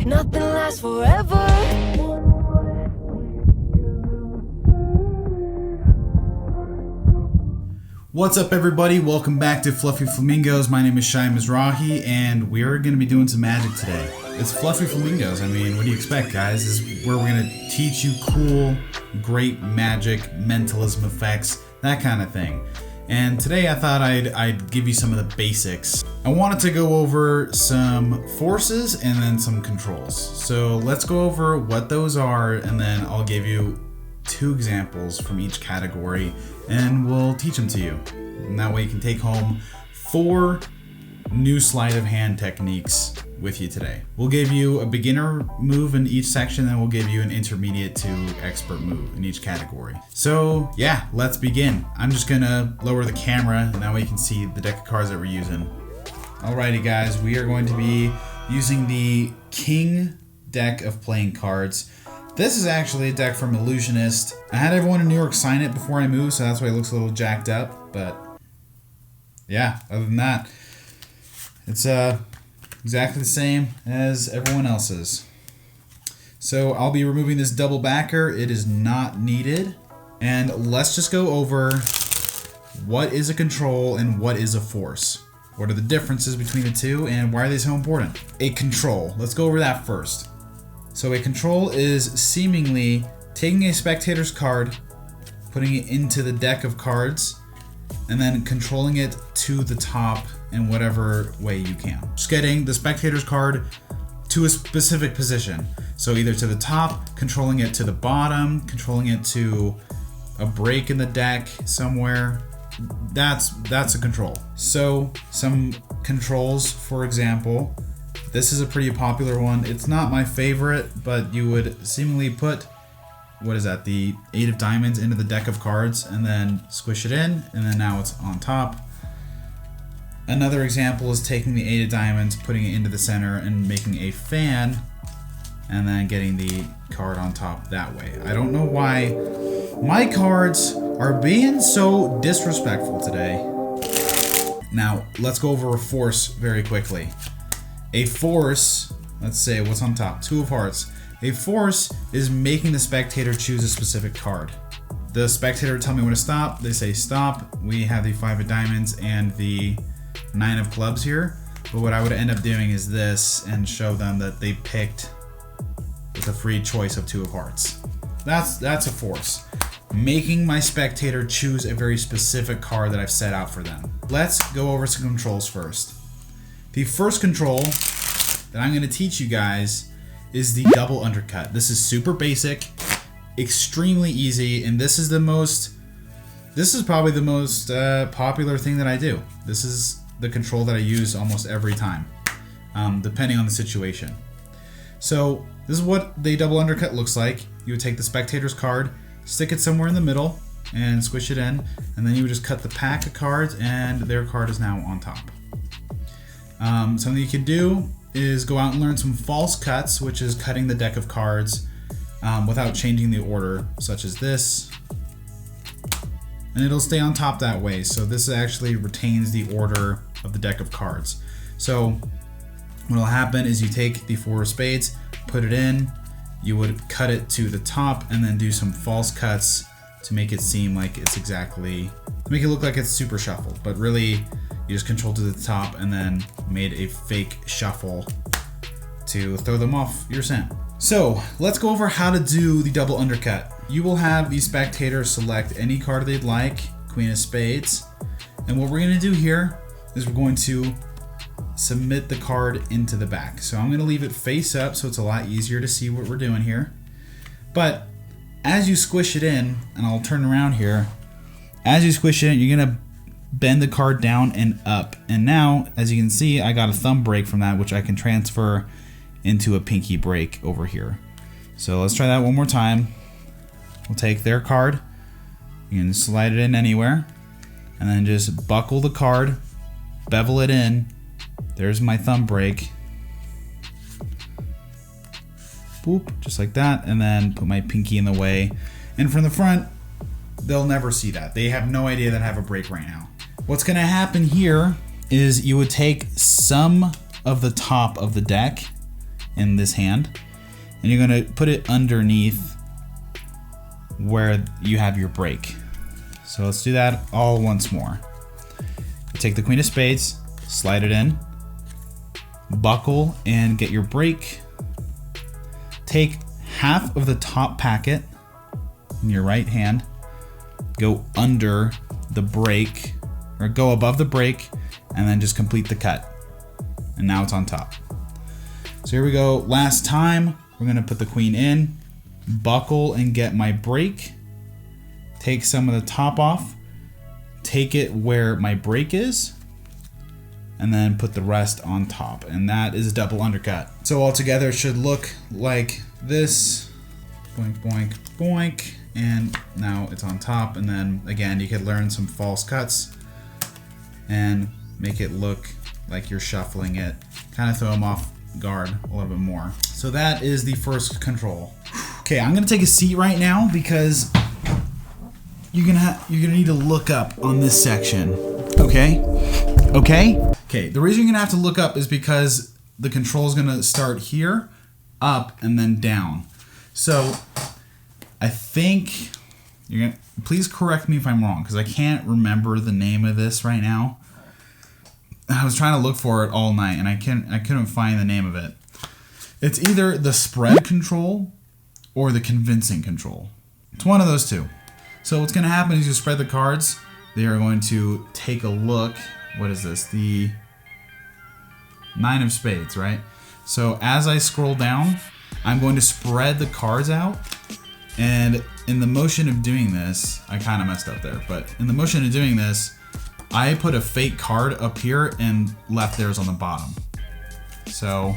Nothing lasts forever. What's up, everybody? Welcome back to Fluffy Flamingos. My name is Shai Mizrahi, and we are going to be doing some magic today. It's Fluffy Flamingos. I mean, what do you expect, guys? This is where we're going to teach you cool, great magic, mentalism effects, that kind of thing. And today I thought I'd give you some of the basics. I wanted to go over some forces and then some controls. So let's go over what those are, and then I'll give you 2 examples from each category and we'll teach them to you. And that way you can take home 4 new sleight of hand techniques with you today. We'll give you a beginner move in each section, and we'll give you an intermediate to expert move in each category. So yeah, let's begin. I'm just gonna lower the camera and that way you can see the deck of cards that we're using. Alrighty guys, we are going to be using the King deck of playing cards. This is actually a deck from Illusionist. I had everyone in New York sign it before I moved, so that's why it looks a little jacked up. But yeah, other than that, it's exactly the same as everyone else's. So I'll be removing this double backer. It is not needed. And let's just go over what is a control and what is a force. What are the differences between the two and why are they so important? A control, let's go over that first. So a control is seemingly taking a spectator's card, putting it into the deck of cards, and then controlling it to the top in whatever way you can. Just getting the spectator's card to a specific position. So either to the top, controlling it to the bottom, controlling it to a break in the deck somewhere. That's a control. So some controls, for example, this is a pretty popular one. It's not my favorite, but you would seemingly put, what is that, the 8 of diamonds into the deck of cards and then squish it in, and then now it's on top. Another example is taking the 8 of diamonds, putting it into the center and making a fan, and then getting the card on top that way. I don't know why my cards are being so disrespectful today. Now, let's go over a force very quickly. A force, let's say what's on top, 2 of hearts. A force is making the spectator choose a specific card. The spectator tell me when to stop, they say stop. We have the 5 of diamonds and the 9 of clubs here. But what I would end up doing is this and show them that they picked with a free choice of 2 of hearts. That's a force. Making my spectator choose a very specific card that I've set out for them. Let's go over some controls first. The first control that I'm going to teach you guys is the double undercut. This is super basic, extremely easy, and this is probably the most popular thing that I do. This is the control that I use almost every time, depending on the situation. So this is what the double undercut looks like. You would take the spectator's card, stick it somewhere in the middle, and squish it in, and then you would just cut the pack of cards, and their card is now on top. Something you can do is go out and learn some false cuts, which is cutting the deck of cards without changing the order, such as this. And it'll stay on top that way. So this actually retains the order of the deck of cards. So what will happen is you take the 4 of spades, put it in, you would cut it to the top and then do some false cuts to make it seem like it's to make it look like it's super shuffled, but really you just controlled to the top and then made a fake shuffle to throw them off your scent. So let's go over how to do the double undercut. You will have the spectator select any card they'd like, Queen of Spades. And what we're gonna do here is we're going to submit the card into the back. So I'm gonna leave it face up so it's a lot easier to see what we're doing here. But as you squish it in, and I'll turn around here, as you squish it in, you're gonna bend the card down and up. And now, as you can see, I got a thumb break from that, which I can transfer into a pinky break over here. So let's try that one more time. We'll take their card, you can slide it in anywhere, and then just buckle the card, bevel it in. There's my thumb break. Boop, just like that, and then put my pinky in the way. And from the front, they'll never see that. They have no idea that I have a break right now. What's gonna happen here is you would take some of the top of the deck in this hand, and you're gonna put it underneath where you have your break. So let's do that all once more. Take the queen of spades, slide it in, buckle and get your break. Take half of the top packet in your right hand, go under the break, or go above the break, and then just complete the cut. And now it's on top. So here we go. Last time, we're gonna put the queen in, buckle and get my break, take some of the top off, take it where my break is, and then put the rest on top. And that is a double undercut. So altogether it should look like this. Boink, boink, boink. And now it's on top. And then again, you could learn some false cuts and make it look like you're shuffling it. Kind of throw them off guard a little bit more. So that is the first control. Okay, I'm gonna take a seat right now because you're gonna need to look up on this section. Okay? The reason you're gonna have to look up is because the control is gonna start here, up, and then down. So I think you're gonna, please correct me if I'm wrong, because I can't remember the name of this right now. I was trying to look for it all night and I couldn't find the name of it. It's either the spread control or the convincing control. It's one of those two. So what's gonna happen is you spread the cards. They are going to take a look. What is this? The 9 of spades, right? So as I scroll down, I'm going to spread the cards out. And in the motion of doing this, I kind of messed up there, but in the motion of doing this, I put a fake card up here and left theirs on the bottom. So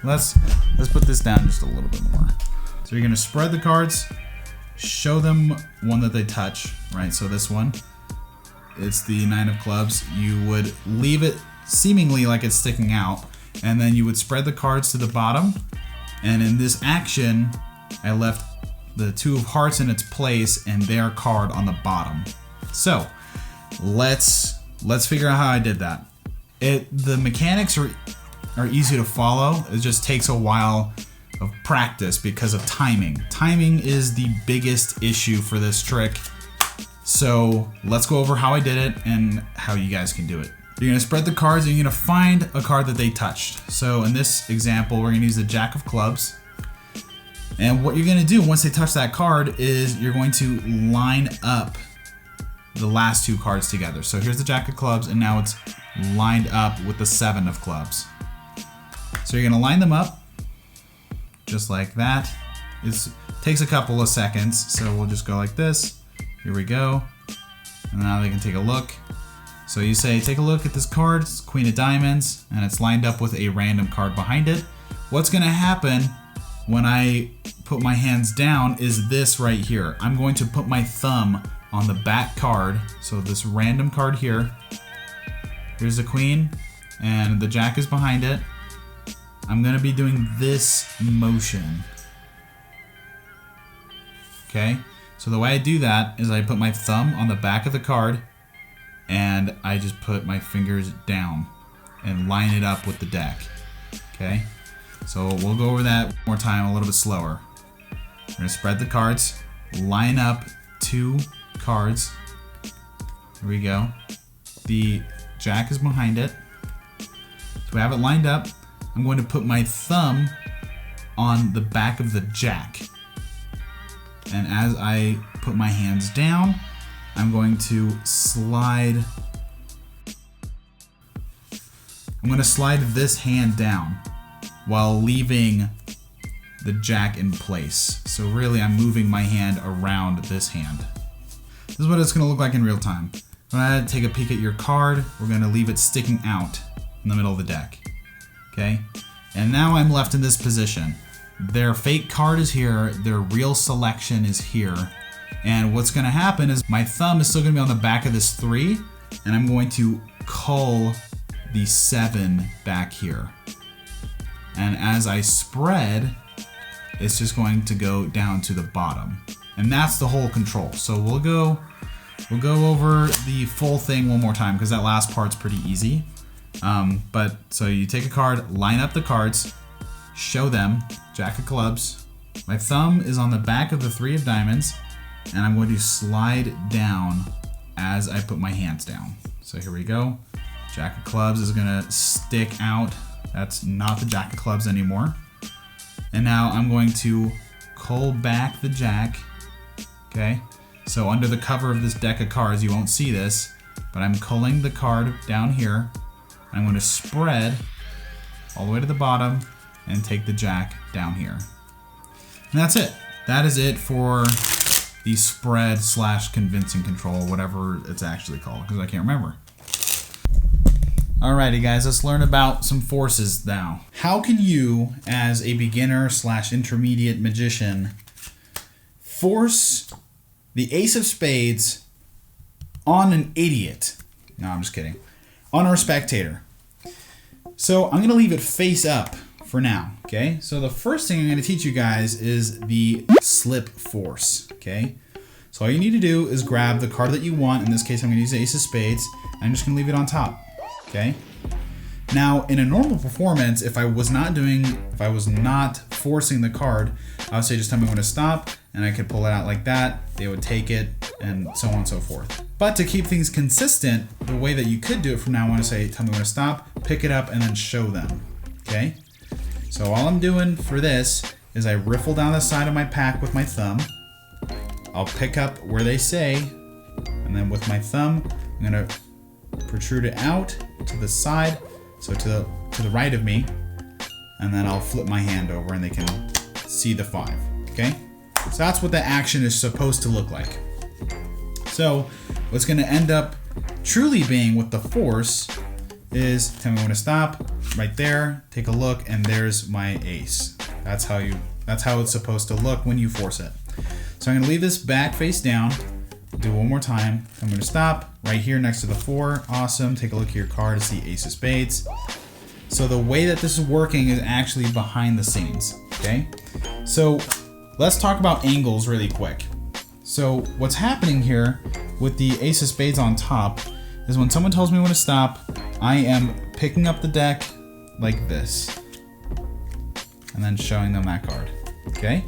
let's put this down just a little bit more. So you're gonna spread the cards, show them one that they touch, right? So this one, it's the 9 of clubs. You would leave it seemingly like it's sticking out, and then you would spread the cards to the bottom. And in this action, I left the 2 of hearts in its place and their card on the bottom. So let's figure out how I did that. The mechanics are easy to follow. It just takes a while of practice because of timing. Timing is the biggest issue for this trick. So let's go over how I did it and how you guys can do it. You're gonna spread the cards and you're gonna find a card that they touched. So in this example, we're gonna use the Jack of clubs. And what you're gonna do once they touch that card is you're going to line up the last 2 cards together. So here's the Jack of clubs and now it's lined up with the 7 of clubs. So you're gonna line them up just like that. It takes a couple of seconds, so we'll just go like this. Here we go. And now they can take a look. So you say, take a look at this card, it's Queen of Diamonds, and it's lined up with a random card behind it. What's gonna happen when I put my hands down is this right here. I'm going to put my thumb on the back card, so this random card here. Here's the queen, and the jack is behind it. I'm gonna be doing this motion. Okay, so the way I do that is I put my thumb on the back of the card, and I just put my fingers down and line it up with the deck. Okay, so we'll go over that one more time a little bit slower. We're gonna spread the cards, line up 2 cards. Here we go. The jack is behind it. So we have it lined up. I'm going to put my thumb on the back of the jack. And as I put my hands down, I'm going to slide. I'm going to slide this hand down while leaving the jack in place. So really I'm moving my hand around this hand. This is what it's going to look like in real time. When I take a peek at your card, we're going to leave it sticking out in the middle of the deck. Okay? And now I'm left in this position. Their fake card is here, their real selection is here. And what's going to happen is my thumb is still going to be on the back of this 3, and I'm going to cull the 7 back here. And as I spread, it's just going to go down to the bottom. And that's the whole control. So we'll go over the full thing one more time because that last part's pretty easy. So you take a card, line up the cards, show them, Jack of clubs. My thumb is on the back of the 3 of diamonds, and I'm going to slide down as I put my hands down. So here we go. Jack of clubs is gonna stick out. That's not the Jack of clubs anymore. And now I'm going to cull back the Jack, okay? So under the cover of this deck of cards, you won't see this, but I'm culling the card down here. I'm going to spread all the way to the bottom and take the Jack down here. And that's it. That is it for the spread / convincing control, whatever it's actually called, because I can't remember. Alrighty guys, let's learn about some forces now. How can you, as a beginner / intermediate magician, force the ace of spades on an idiot? No, I'm just kidding. On our spectator. So I'm gonna leave it face up for now, okay? So the first thing I'm gonna teach you guys is the slip force, okay? So all you need to do is grab the card that you want. In this case, I'm gonna use the ace of spades. And I'm just gonna leave it on top. Okay. Now, in a normal performance, if I was not forcing the card, I would say just tell me when to stop, and I could pull it out like that. They would take it, and so on and so forth. But to keep things consistent, the way that you could do it from now on is say, tell me when to stop, pick it up, and then show them. Okay. So all I'm doing for this is I riffle down the side of my pack with my thumb. I'll pick up where they say, and then with my thumb, I'm gonna protrude it out to the side, so to the right of me, and then I'll flip my hand over and they can see the 5, okay? So that's what the action is supposed to look like. So what's gonna end up truly being with the force is, tell me when to stop, right there, take a look, and there's my ace. That's how it's supposed to look when you force it. So I'm gonna leave this back face down, do it one more time. I'm gonna stop right here next to the 4. Awesome. Take a look at your card to see ace of spades. So the way that this is working is actually behind the scenes, okay? So let's talk about angles really quick. So what's happening here with the ace of spades on top is when someone tells me when to stop, I am picking up the deck like this and then showing them that card, okay?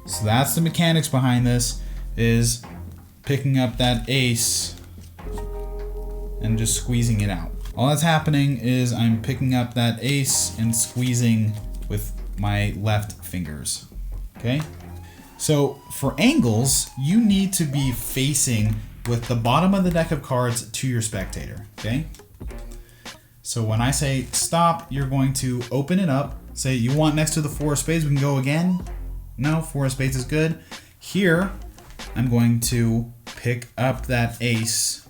So that's the mechanics behind this, is picking up that ace and just squeezing it out. All that's happening is I'm picking up that ace and squeezing with my left fingers, okay? So for angles, you need to be facing with the bottom of the deck of cards to your spectator, okay? So when I say stop, you're going to open it up, say you want next to the 4 of spades, we can go again. No, 4 of spades is good. Here, I'm going to pick up that ace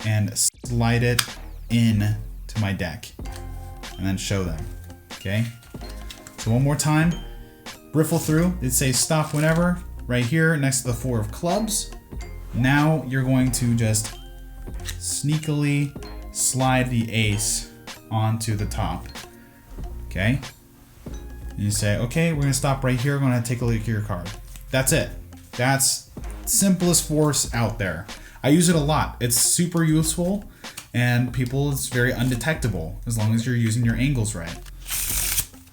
and slide it in to my deck and then show them, okay? So one more time, riffle through, it says stop whenever, right here next to the 4 of clubs. Now you're going to just sneakily slide the ace onto the top, okay? And you say, okay, we're gonna stop right here, we're gonna take a look at your card. That's it. That's simplest force out there. I use it a lot. It's super useful, and it's very undetectable as long as you're using your angles right.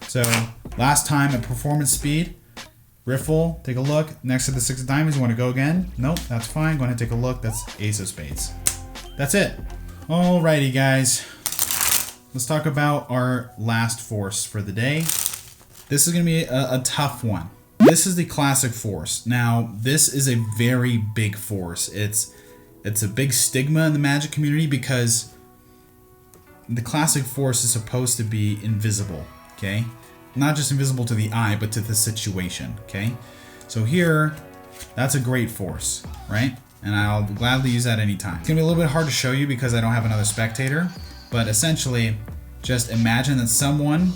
So last time at performance speed, riffle, take a look. Next to the 6 of diamonds, you want to go again? Nope, that's fine. Go ahead and take a look. That's ace of spades. That's it. Alrighty, guys. Let's talk about our last force for the day. This is going to be a tough one. This is the classic force. Now, this is a very big force. It's a big stigma in the magic community because the classic force is supposed to be invisible, okay? Not just invisible to the eye, but to the situation, okay? So here, that's a great force, right? And I'll gladly use that anytime. It's gonna be a little bit hard to show you because I don't have another spectator, but essentially, just imagine that someone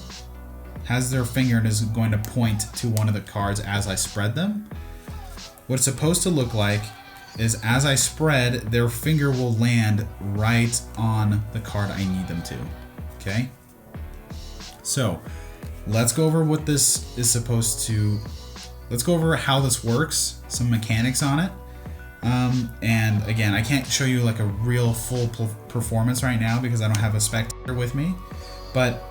has their finger and is going to point to one of the cards as I spread them. What it's supposed to look like is as I spread, their finger will land right on the card I need them to, okay? So let's go over what this is supposed to, let's go over how this works, some mechanics on it. And again, I can't show you like a real full performance right now because I don't have a spectator with me, but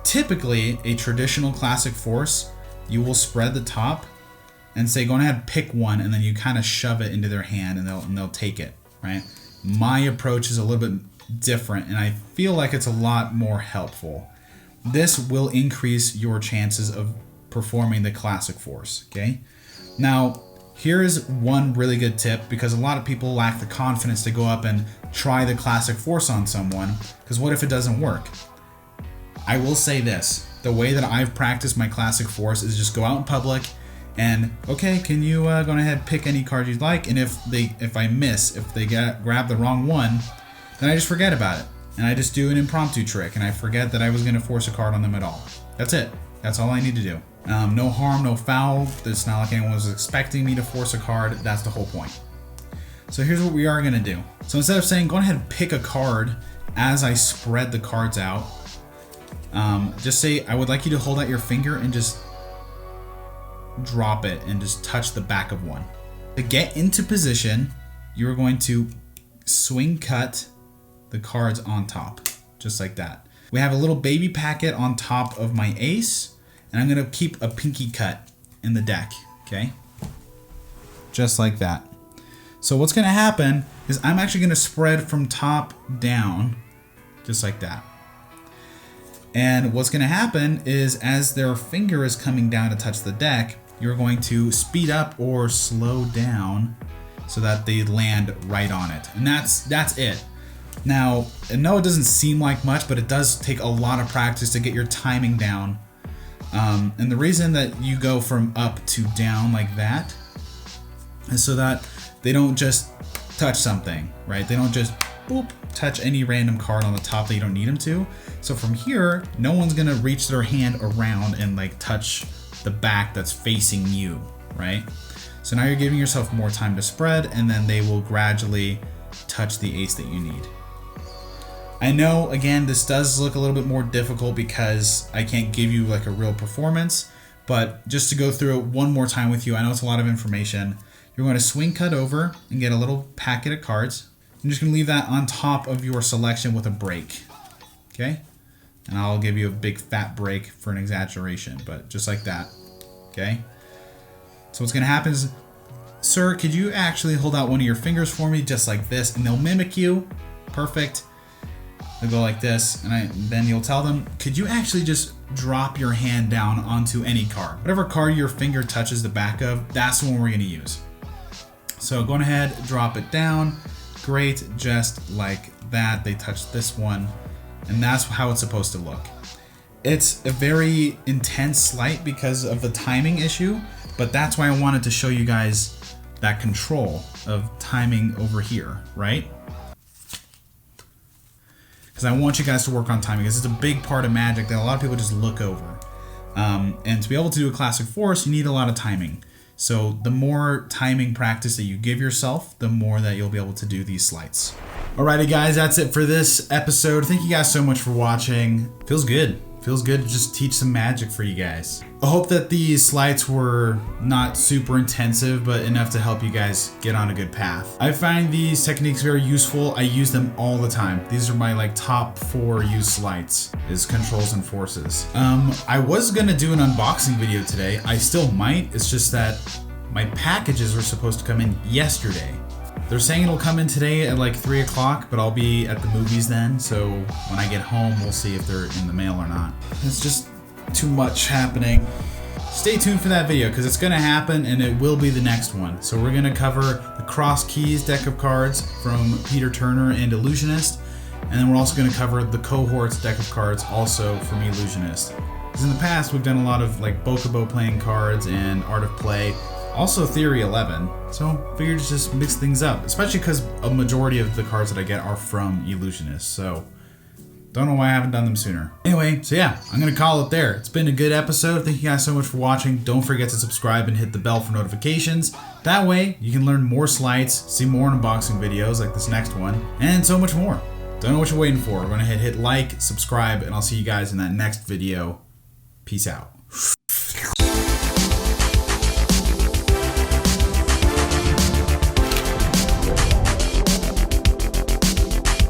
typically a traditional classic force, you will spread the top and say, go ahead, pick one, and then you kind of shove it into their hand and they'll take it, right? My approach is a little bit different, and I feel like it's a lot more helpful. This will increase your chances of performing the classic force, okay? Now, here is one really good tip, because a lot of people lack the confidence to go up and try the classic force on someone, because what if it doesn't work? I will say this, the way that I've practiced my classic force is just go out in public and, okay, can you go ahead, pick any card you'd like, and if I miss, if they grab the wrong one, then I just forget about it, and I just do an impromptu trick, and I forget that I was going to force a card on them at all. That's it. That's all I need to do. No harm, no foul. It's not like anyone was expecting me to force a card. That's the whole point. So here's what we are going to do. So instead of saying, go ahead and pick a card as I spread the cards out, just say, I would like you to hold out your finger and just drop it and just touch the back of one. To get into position, you're going to swing cut the cards on top, just like that. We have a little baby packet on top of my ace, and I'm going to keep a pinky cut in the deck, okay? Just like that. So what's going to happen is I'm actually going to spread from top down, just like that. And what's going to happen is as their finger is coming down to touch the deck, you're going to speed up or slow down so that they land right on it. And that's it. Now, I know it doesn't seem like much, but it does take a lot of practice to get your timing down. And the reason that you go from up to down like that is so that they don't just touch something, right? They don't just boop, touch any random card on the top that you don't need them to. So from here, no one's gonna reach their hand around and like touch the back that's facing you, right? So now you're giving yourself more time to spread, and then they will gradually touch the ace that you need. I know, again, this does look a little bit more difficult because I can't give you like a real performance, but just to go through it one more time with you, I know it's a lot of information. You're going to swing cut over and get a little packet of cards. I'm just going to leave that on top of your selection with a break, okay? And I'll give you a big fat break for an exaggeration, but just like that, okay? So what's going to happen is, sir, could you actually hold out one of your fingers for me just like this? And they'll mimic you. Perfect. They'll go like this, and then you'll tell them, could you actually just drop your hand down onto any card? Whatever card your finger touches the back of, that's the one we're going to use. So go ahead, drop it down. Great, just like that. They touch this one, and that's how it's supposed to look. It's a very intense sleight because of the timing issue, but that's why I wanted to show you guys that control of timing over here, right? Because I want you guys to work on timing, because it's a big part of Magic that a lot of people just look over. And to be able to do a classic force, you need a lot of timing. So the more timing practice that you give yourself, the more that you'll be able to do these sleights. Alrighty guys, that's it for this episode. Thank you guys so much for watching. Feels good. Feels good to just teach some Magic for you guys. I hope that these sleights were not super intensive, but enough to help you guys get on a good path. I find these techniques very useful. I use them all the time. These are my like top 4 used sleights, is controls and forces. I was gonna do an unboxing video today. I still might. It's just that my packages were supposed to come in yesterday. They're saying it'll come in today at like 3 o'clock, but I'll be at the movies then, so when I get home, we'll see if they're in the mail or not. It's just too much happening. Stay tuned for that video, because it's going to happen, and it will be the next one. So we're going to cover the Cross Keys deck of cards from Peter Turner and Illusionist, and then we're also going to cover the Cohorts deck of cards also from Illusionist. Because in the past, we've done a lot of like Bokubo playing cards and Art of Play, also Theory 11, so I figured to just mix things up, especially because a majority of the cards that I get are from Illusionist, so don't know why I haven't done them sooner. Anyway, so yeah, I'm gonna call it there. It's been a good episode. Thank you guys so much for watching. Don't forget to subscribe and hit the bell for notifications. That way, you can learn more sleights, see more unboxing videos like this next one, and so much more. Don't know what you're waiting for. We're gonna hit like, subscribe, and I'll see you guys in that next video. Peace out.